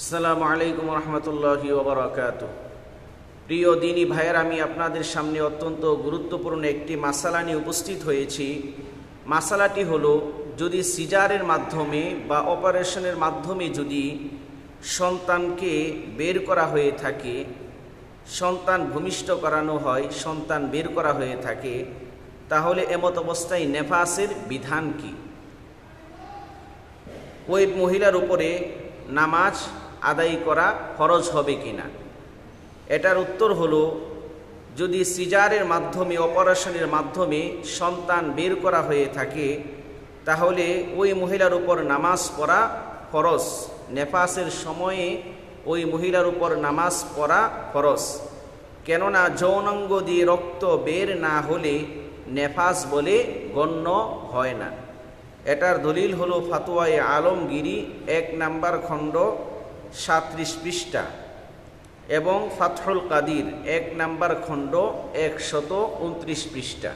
আসসালামু আলাইকুম রহমতুল্লাহি ওয়া বারাকাতুহু। প্রিয় দিনী ভাইয়ের, আমি আপনাদের সামনে অত্যন্ত গুরুত্বপূর্ণ একটি মাসালা নিয়ে উপস্থিত হয়েছি। মাসালাটি হলো, যদি সিজারের মাধ্যমে বা অপারেশনের মাধ্যমে যদি সন্তানকে বের করা হয়ে থাকে, সন্তান ভূমিষ্ঠ করানো হয়, সন্তান বের করা হয়ে থাকে, তাহলে এমত অবস্থায় নেফাসের বিধান কি? ওই মহিলার উপরে নামাজ আদায় করা ফরজ হবে কিনা? এটার উত্তর হলো, যদি সিজারের মাধ্যমে অপারেশনের মাধ্যমে সন্তান বের করা হয়ে থাকে, তাহলে ওই মহিলার উপর নামাজ পড়া ফরজ। নেফাসের সময়ে ওই মহিলার উপর নামাজ পড়া ফরজ। কেননা যৌনাঙ্গ দিয়ে রক্ত বের না হলে নেফাস বলে গণ্য হয় না। এটার দলিল হলো ফাতোয়ায়ে আলমগীরি 1 নম্বর খণ্ড 37 পৃষ্ঠা এবং ফাতহুল কাদির 1 নম্বর খণ্ড 129 পৃষ্ঠা।